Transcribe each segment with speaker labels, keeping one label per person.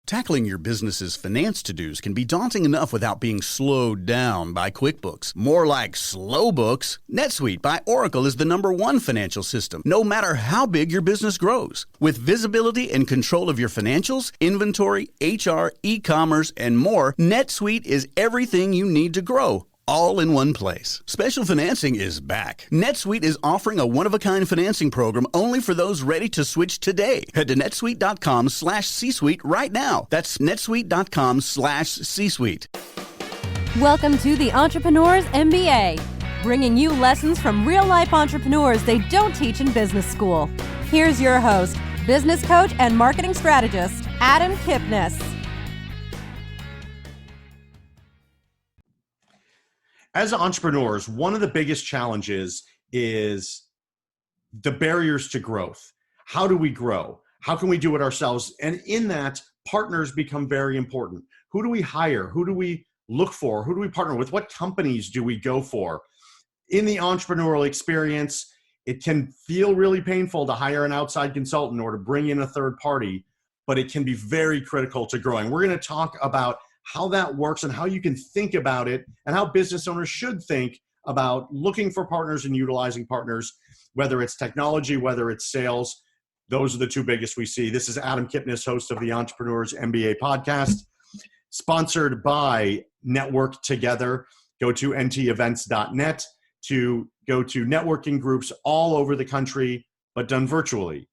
Speaker 1: Tackling your business's finance to-dos can be daunting enough without being slowed down by QuickBooks. More like slow books. NetSuite by Oracle is the #1 financial system, no matter how big your business grows. With visibility and control of your financials, inventory, HR, e-commerce, and more, NetSuite is everything you need to grow, all in one place. Special financing is back. NetSuite is offering a one-of-a-kind financing program only for those ready to switch today. Head to netsuite.com/C-Suite right now. That's netsuite.com/C-Suite.
Speaker 2: Welcome to the Entrepreneur's MBA, bringing you lessons from real-life entrepreneurs they don't teach in business school. Here's your host, business coach and marketing strategist, Adam Kipnis.
Speaker 3: As entrepreneurs, one of the biggest challenges is the barriers to growth. How do we grow? How can we do it ourselves? And in that, partners become very important. Who do we hire? Who do we look for? Who do we partner with? What companies do we go for? In the entrepreneurial experience, it can feel really painful to hire an outside consultant or to bring in a third party, but it can be very critical to growing. We're going to talk about how that works and how you can think about it and how business owners should think about looking for partners and utilizing partners, whether it's technology, whether it's sales. Those are the two biggest we see. This is Adam Kipnis, host of the Entrepreneur's MBA podcast, sponsored by Network Together. Go to ntevents.net to go to networking groups all over the country, but done virtually.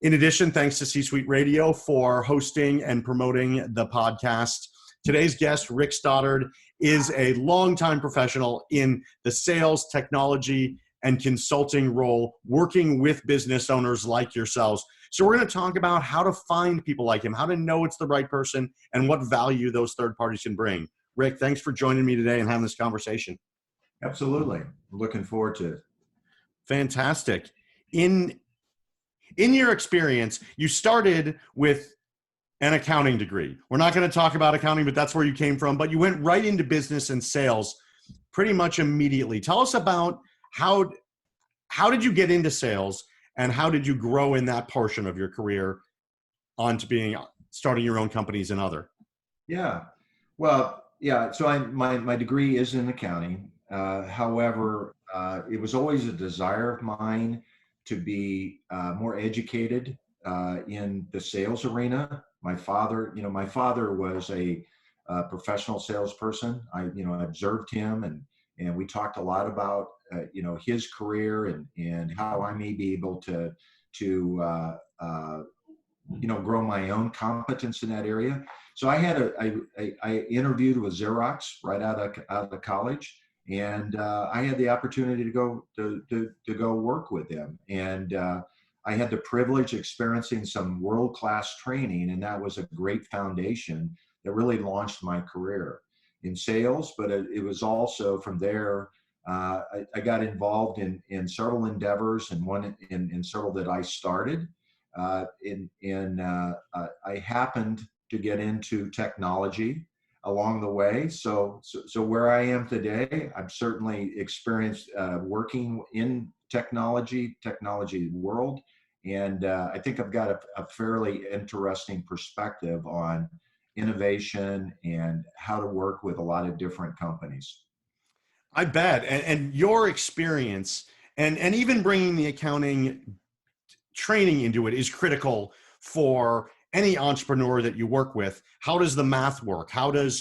Speaker 3: In addition, thanks to C-Suite Radio for hosting and promoting the podcast. Today's guest, Rick Stoddard, is a longtime professional in the sales, technology, and consulting role, working with business owners like yourselves. So we're going to talk about how to find people like him, how to know it's the right person, and what value those third parties can bring. Rick, thanks for joining me today and having this conversation.
Speaker 4: Absolutely. Looking forward to it.
Speaker 3: Fantastic. In your experience, you started with an accounting degree. We're not going to talk about accounting, but that's where you came from. But you went right into business and sales pretty much immediately. Tell us about how did you get into sales and how did you grow in that portion of your career onto starting your own companies and other?
Speaker 4: Yeah. Well, yeah. So my degree is in accounting. However, it was always a desire of mine to be more educated in the sales arena. My father was a professional salesperson. I observed him and we talked a lot about, his career and how I may be able to grow my own competence in that area. So I interviewed with Xerox right out of college, and I had the opportunity to go work with them. And I had the privilege of experiencing some world-class training, and that was a great foundation that really launched my career in sales. But it was also from there, I got involved in several endeavors, and one in several that I started. I happened to get into technology along the way. So where I am today, I've certainly experienced working in technology world. And I think I've got a fairly interesting perspective on innovation and how to work with a lot of different companies.
Speaker 3: I bet. And your experience and even bringing the accounting training into it is critical for any entrepreneur that you work with. How does the math work? How do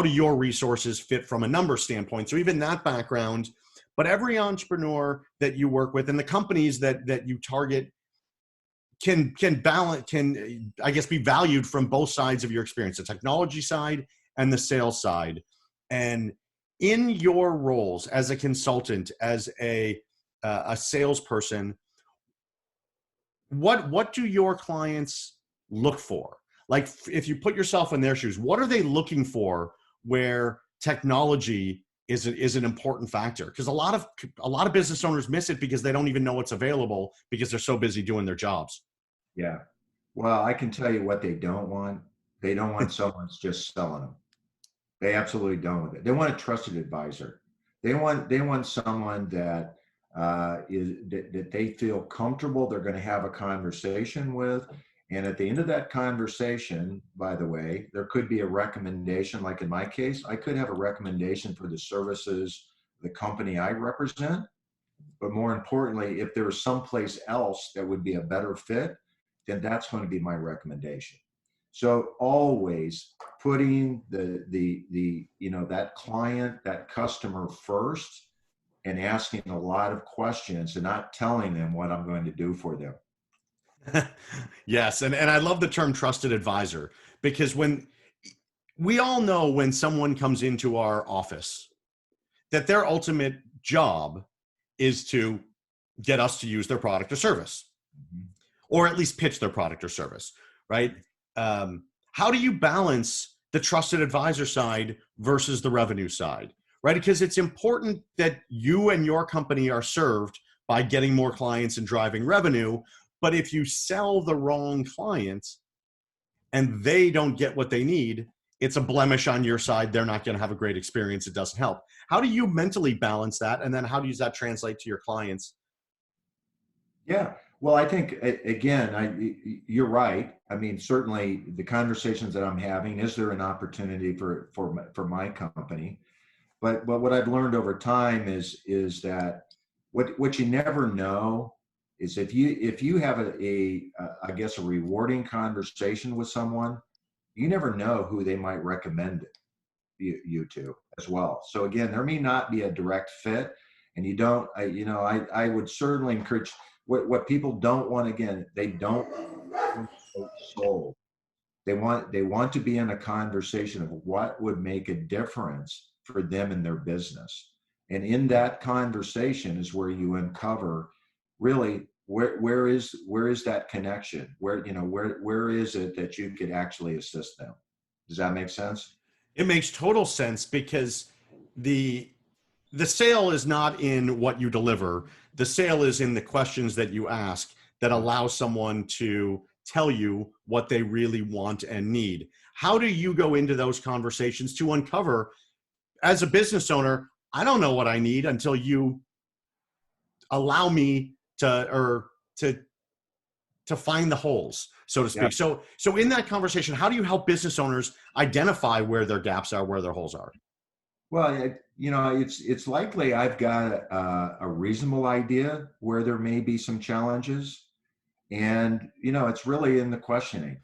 Speaker 3: your resources fit from a number standpoint? So even that background, but every entrepreneur that you work with and the companies that you target can I guess be valued from both sides of your experience, the technology side and the sales side. And in your roles as a consultant, as a salesperson, what do your clients look for? Like, if you put yourself in their shoes, what are they looking for where technology is an important factor? Because a lot of business owners miss it because they don't even know what's available because they're so busy doing their jobs.
Speaker 4: Yeah. Well, I can tell you what they don't want. They don't want someone just selling them. They absolutely don't want it. They want a trusted advisor. They want someone that that they feel comfortable they're going to have a conversation with, And at the end of that conversation, by the way, there could be a recommendation. Like in my case, I could have a recommendation for the services, the company I represent. But more importantly, if there was someplace else that would be a better fit, then that's going to be my recommendation. So always putting that client, that customer first, and asking a lot of questions and not telling them what I'm going to do for them.
Speaker 3: Yes. And I love the term trusted advisor, because when we all know when someone comes into our office that their ultimate job is to get us to use their product or service, or at least pitch their product or service, right? How do you balance the trusted advisor side versus the revenue side, right? Because it's important that you and your company are served by getting more clients and driving revenue. But if you sell the wrong clients and they don't get what they need, it's a blemish on your side. They're not going to have a great experience. It doesn't help. How do you mentally balance that? And then how does that translate to your clients?
Speaker 4: Yeah. Well, I think, again, you're right. I mean, certainly the conversations that I'm having, is there an opportunity for my company? But what I've learned over time is that what you never know is if you have I guess a rewarding conversation with someone, you never know who they might recommend you to as well. So again, there may not be a direct fit, and you don't. I would certainly encourage what people don't want. Again, they don't want to be sold. They want to be in a conversation of what would make a difference for them in their business. And in that conversation is where you uncover really where is that connection? Where is it that you could actually assist them? Does that make sense?
Speaker 3: It makes total sense, because the sale is not in what you deliver. The sale is in the questions that you ask that allow someone to tell you what they really want and need. How do you go into those conversations to uncover, as a business owner, I don't know what I need until you allow me to find the holes, so to speak. Yeah. So in that conversation, how do you help business owners identify where their gaps are, where their holes are?
Speaker 4: Well, it's likely I've got a reasonable idea where there may be some challenges, and it's really in the questioning.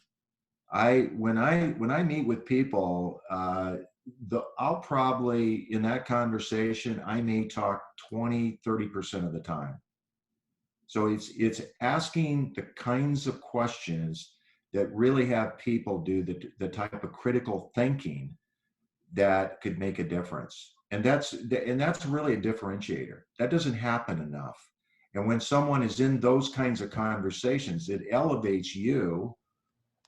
Speaker 4: When I meet with people, I'll probably, in that conversation, I may talk 20-30% of the time. So it's asking the kinds of questions that really have people do the type of critical thinking that could make a difference. And that's really a differentiator. That doesn't happen enough. And when someone is in those kinds of conversations, it elevates you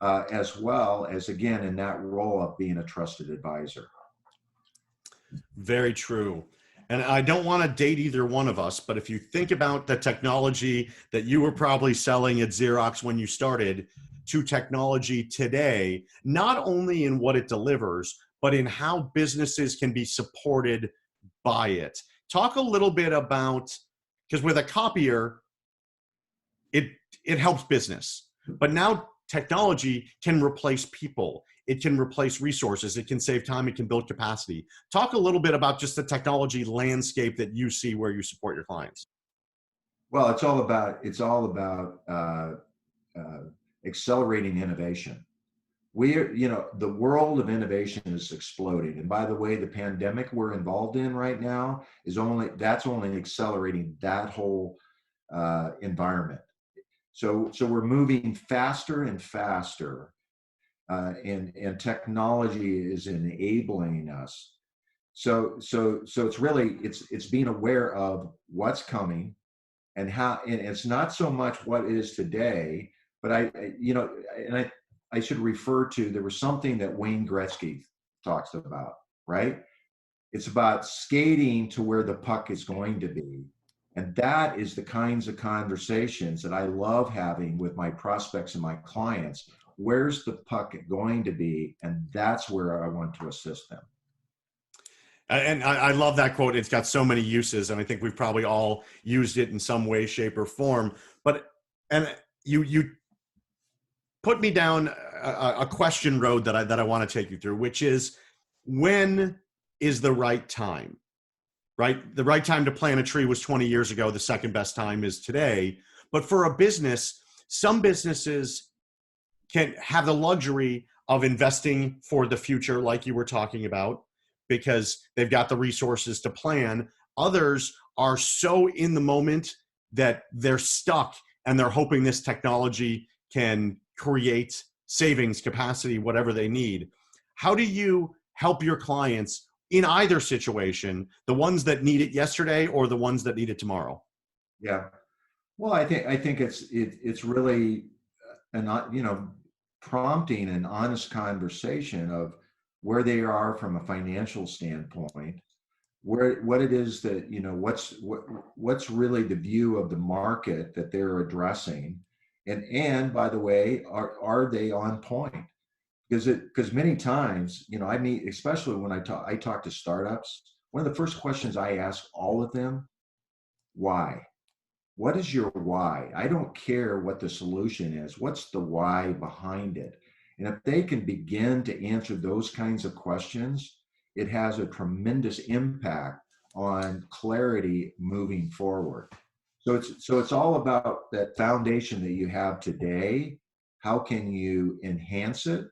Speaker 4: as well as, again, in that role of being a trusted advisor.
Speaker 3: Very true. And I don't want to date either one of us, but if you think about the technology that you were probably selling at Xerox when you started to technology today, not only in what it delivers, but in how businesses can be supported by it. Talk a little bit about, because with a copier, it helps business, but now technology can replace people. It can replace resources. It can save time. It can build capacity. Talk a little bit about just the technology landscape that you see where you support your clients.
Speaker 4: Well, it's all about accelerating innovation. The world of innovation is exploding. And by the way, the pandemic we're involved in right now that's only accelerating that whole environment. So we're moving faster and faster, and technology is enabling us. So it's really it's being aware of what's coming and how, and it's not so much what is today, but I should refer to, there was something that Wayne Gretzky talks about, right? It's about skating to where the puck is going to be. And that is the kinds of conversations that I love having with my prospects and my clients. Where's the puck going to be? And that's where I want to assist them.
Speaker 3: And I love that quote. It's got so many uses, and I think we've probably all used it in some way, shape, or form. But, and you put me down a question road that I want to take you through, which is, when is the right time? Right? The right time to plant a tree was 20 years ago. The second best time is today. But for a business, some businesses can have the luxury of investing for the future, like you were talking about, because they've got the resources to plan. Others are so in the moment that they're stuck and they're hoping this technology can create savings capacity, whatever they need. How do you help your clients in either situation, the ones that need it yesterday or the ones that need it tomorrow?
Speaker 4: Yeah. Well, I think it's really prompting an honest conversation of where they are from a financial standpoint, what it is that, what's really the view of the market that they're addressing, and by the way, are they on point? Because many times, I meet, especially when I talk to startups, one of the first questions I ask all of them: why? What is your why? I don't care what the solution is. What's the why behind it? And if they can begin to answer those kinds of questions, it has a tremendous impact on clarity moving forward. So it's all about that foundation that you have today. How can you enhance it,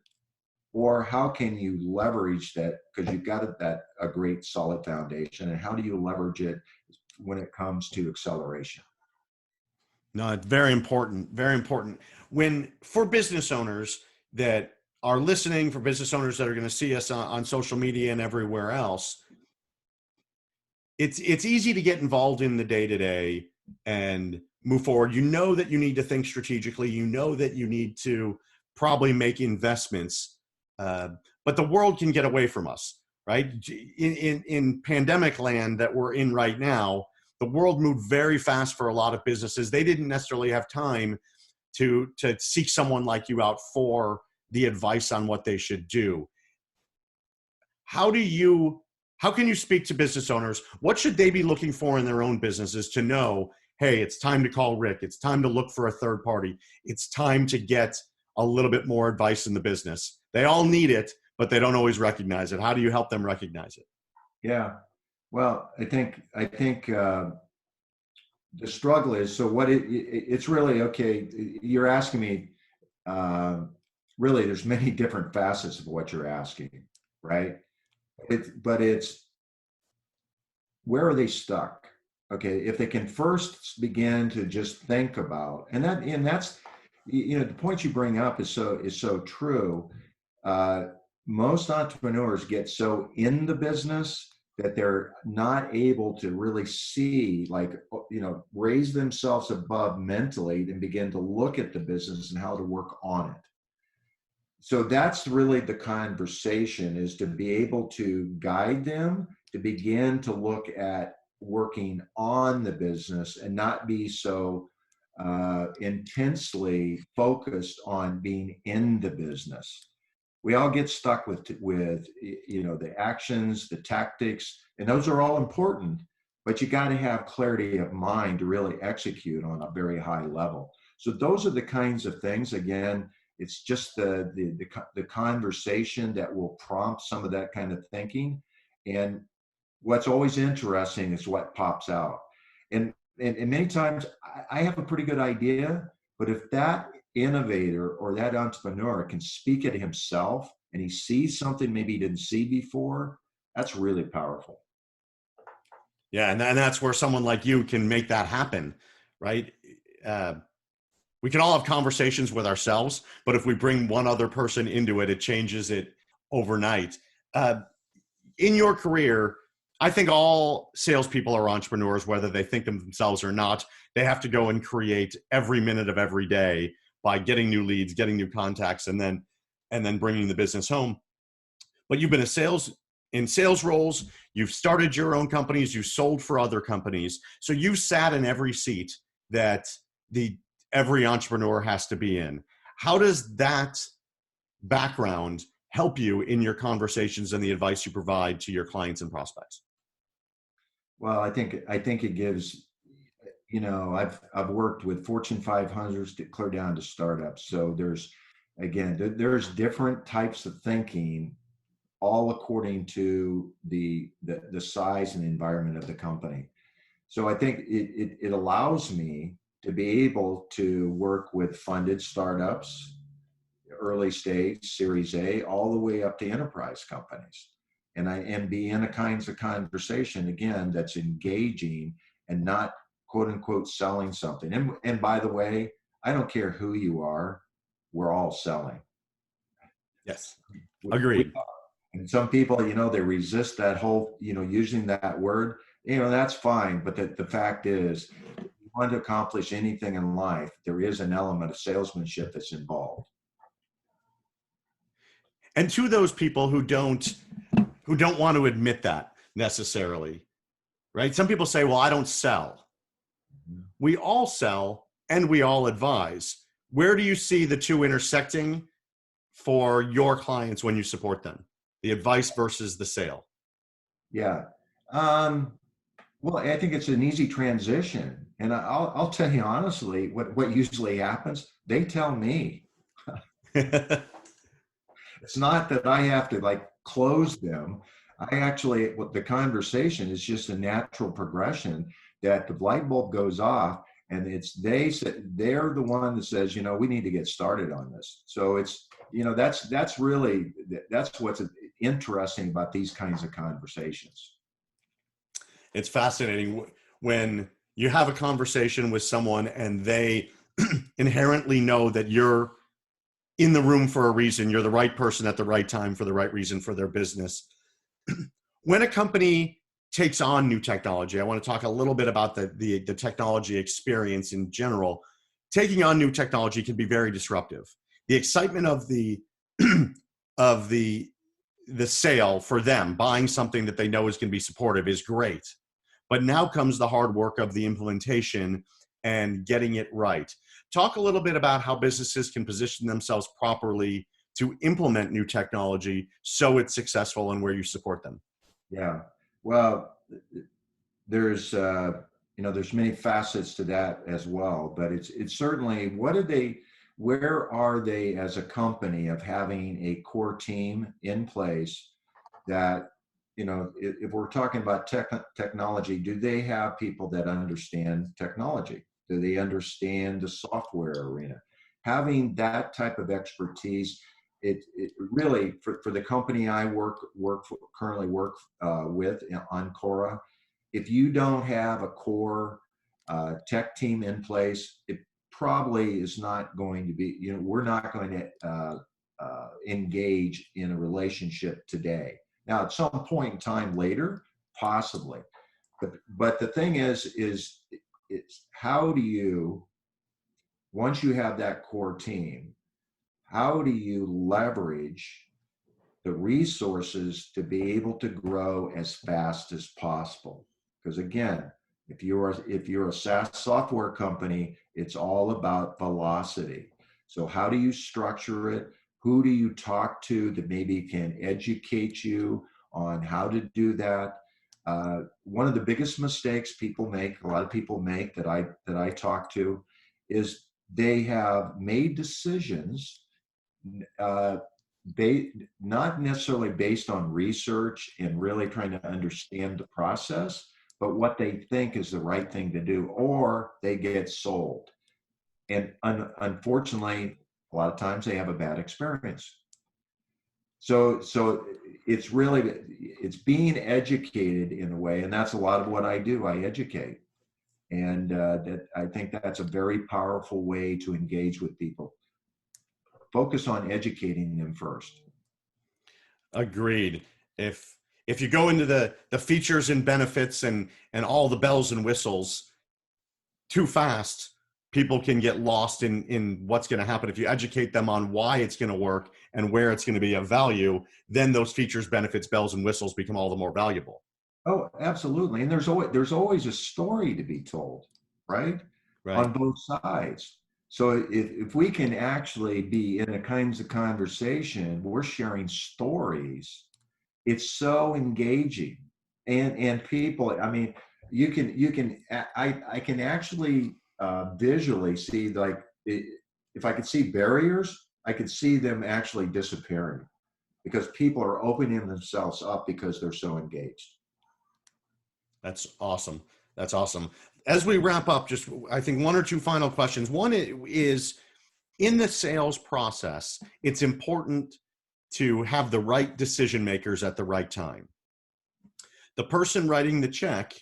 Speaker 4: or how can you leverage that? Because you've got a great solid foundation, and how do you leverage it when it comes to acceleration?
Speaker 3: No, it's very important. Very important. For business owners that are listening, for business owners that are going to see us on social media and everywhere else, it's easy to get involved in the day-to-day and move forward. You know that you need to think strategically. You know that you need to probably make investments, but the world can get away from us, right? In pandemic land that we're in right now, the world moved very fast for a lot of businesses. They didn't necessarily have time to seek someone like you out for the advice on what they should do. How can you speak to business owners? What should they be looking for in their own businesses to know, hey, it's time to call Rick. It's time to look for a third party. It's time to get a little bit more advice in the business. They all need it, but they don't always recognize it. How do you help them recognize it?
Speaker 4: Yeah. Well, I think the struggle is, so it's really, okay, you're asking me, really, there's many different facets of what you're asking, right? But it's, where are they stuck? Okay, if they can first begin to just think about, and that's, the point you bring up is so true. Most entrepreneurs get so in the business that they're not able to really see, raise themselves above mentally and begin to look at the business and how to work on it. So that's really the conversation, is to be able to guide them to begin to look at working on the business and not be so intensely focused on being in the business. We all get stuck with the actions, the tactics, and those are all important, but you got to have clarity of mind to really execute on a very high level. So those are the kinds of things. Again, it's just the conversation that will prompt some of that kind of thinking. And what's always interesting is what pops out. And many times I have a pretty good idea, but if that innovator or that entrepreneur can speak it himself and he sees something maybe he didn't see before, that's really powerful.
Speaker 3: Yeah, and that's where someone like you can make that happen, right? We can all have conversations with ourselves, but if we bring one other person into it, it changes it overnight. In your career, I think all salespeople are entrepreneurs, whether they think of themselves or not. They have to go and create every minute of every day by getting new leads, getting new contacts, and then bringing the business home. But you've been in sales roles, you've started your own companies, you've sold for other companies. So you've sat in every seat that every entrepreneur has to be in. How does that background help you in your conversations and the advice you provide to your clients and prospects?
Speaker 4: Well, I think it gives, I've worked with Fortune 500s to clear down to startups. So there's again, there's different types of thinking, all according to the size and environment of the company. So I think it allows me to be able to work with funded startups, early stage, Series A, all the way up to enterprise companies. And be in a kinds of conversation, again, that's engaging and not quote unquote selling something. And by the way, I don't care who you are, we're all selling.
Speaker 3: Yes. Agreed.
Speaker 4: And some people, they resist that whole, using that word, that's fine. But the fact is, if you want to accomplish anything in life, there is an element of salesmanship that's involved.
Speaker 3: And to those people who don't want to admit that necessarily, right? Some people say, well, I don't sell. We all sell and we all advise. Where do you see the two intersecting for your clients when you support them? The advice versus the sale.
Speaker 4: Yeah. Well, I think it's an easy transition. And I'll tell you honestly, what usually happens, they tell me. It's not that I have to close them. The conversation is just a natural progression that the light bulb goes off, and they're the one that says, we need to get started on this. So it's, that's what's interesting about these kinds of conversations.
Speaker 3: It's fascinating when you have a conversation with someone and they inherently know that you're in the room for a reason. You're the right person at the right time for the right reason for their business. When a company takes on new technology, I want to talk a little bit about the technology experience in general. Taking on new technology can be very disruptive. The excitement of the sale for them, buying something that they know is going to be supportive, is great. But now comes the hard work of the implementation and getting it right. Talk a little bit about how businesses can position themselves properly to implement new technology so it's successful and where you support them.
Speaker 4: Yeah, well, there's many facets to that as well, but it's certainly, where are they as a company of having a core team in place that, if we're talking about technology, do they have people that understand technology? Do they understand the software arena? Having that type of expertise, it really, for the company I currently work with on Cora, if you don't have a core tech team in place, it probably is not going to be, we're not going to engage in a relationship today. Now, at some point in time later, possibly. But the thing is how do you, once you have that core team, how do you leverage the resources to be able to grow as fast as possible? Because again, if you're a SaaS software company, it's all about velocity. So how do you structure it? Who do you talk to that maybe can educate you on how to do that? One of the biggest mistakes a lot of people make that I talk to, is they have made decisions not necessarily based on research and really trying to understand the process, but what they think is the right thing to do, or they get sold. And unfortunately, a lot of times they have a bad experience. So it's being educated in a way, and that's a lot of what I do. I educate, and I think that's a very powerful way to engage with people. Focus on educating them first.
Speaker 3: Agreed. If you go into the features and benefits and all the bells and whistles too fast, people can get lost in what's going to happen. If you educate them on why it's going to work and where it's going to be of value, then those features, benefits, bells and whistles become all the more valuable.
Speaker 4: Oh, absolutely. And there's always a story to be told, right? On both sides. So if we can actually be in a kinds of conversation, we're sharing stories, it's so engaging. And people, I mean, I can actually visually see, if I could see barriers, I could see them actually disappearing because people are opening themselves up because they're so engaged.
Speaker 3: That's awesome. That's awesome. As we wrap up, just I think one or two final questions. One is, in the sales process, it's important to have the right decision makers at the right time. The person writing the check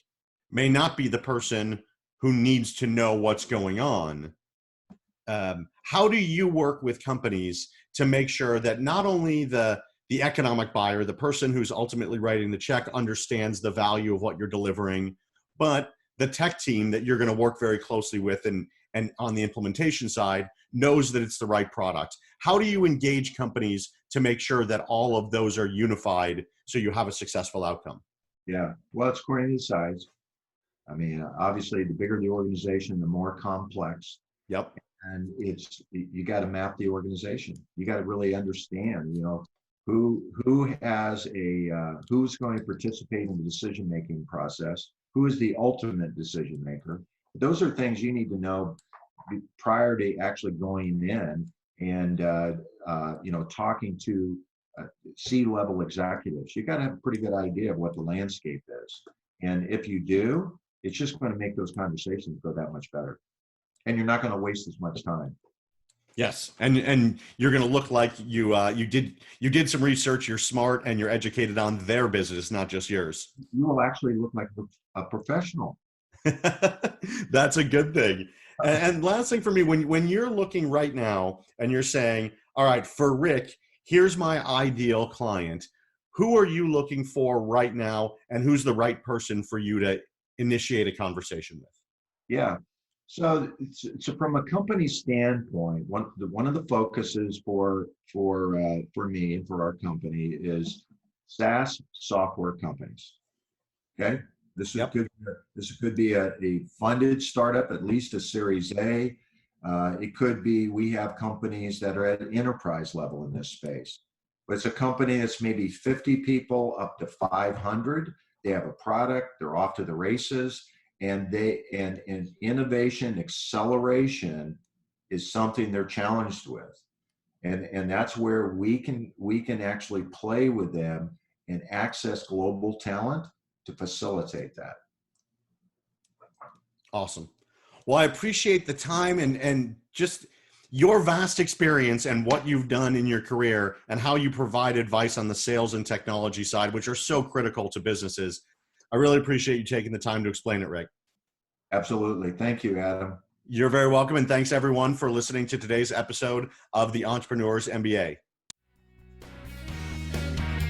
Speaker 3: may not be the person who needs to know what's going on. How do you work with companies to make sure that not only the economic buyer, the person who's ultimately writing the check, understands the value of what you're delivering, but the tech team that you're going to work very closely with and on the implementation side knows that it's the right product? How do you engage companies to make sure that all of those are unified so you have a successful outcome?
Speaker 4: Yeah, well, it's according to size. I mean, obviously, the bigger the organization, the more complex.
Speaker 3: Yep.
Speaker 4: And you got to map the organization. You got to really understand, who has who's going to participate in the decision-making process, who is the ultimate decision maker. Those are things you need to know prior to actually going in and talking to C-level executives. You got to have a pretty good idea of what the landscape is, and if you do, it's just going to make those conversations go that much better, and you're not going to waste as much time.
Speaker 3: Yes, and you're going to look like you did some research. You're smart and you're educated on their business, not just yours.
Speaker 4: You will actually look like a professional.
Speaker 3: That's a good thing. And last thing for me, when you're looking right now and you're saying, all right, for Rick, here's my ideal client, who are you looking for right now, and who's the right person for you to initiate a conversation with?
Speaker 4: Yeah. So from a company standpoint, one of the focuses for me and for our company is SaaS software companies. Okay. This could be a funded startup, at least a Series A. It could be, we have companies that are at enterprise level in this space. But it's a company that's maybe 50 people up to 500. They have a product, they're off to the races, and innovation acceleration is something they're challenged with. And that's where we can actually play with them and access global talent to facilitate that.
Speaker 3: Awesome. Well, I appreciate the time and just your vast experience and what you've done in your career and how you provide advice on the sales and technology side, which are so critical to businesses. I really appreciate you taking the time to explain it, Rick.
Speaker 4: Absolutely. Thank you, Adam.
Speaker 3: You're very welcome. And thanks everyone for listening to today's episode of the Entrepreneurs MBA.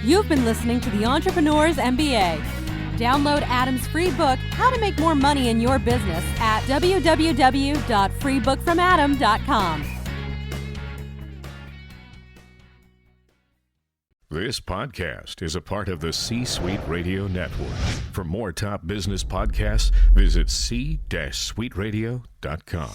Speaker 2: You've been listening to the Entrepreneurs MBA. Download Adam's free book, How to Make More Money in Your Business, at www.freebookfromadam.com.
Speaker 5: This podcast is a part of the C-Suite Radio Network. For more top business podcasts, visit c-suiteradio.com.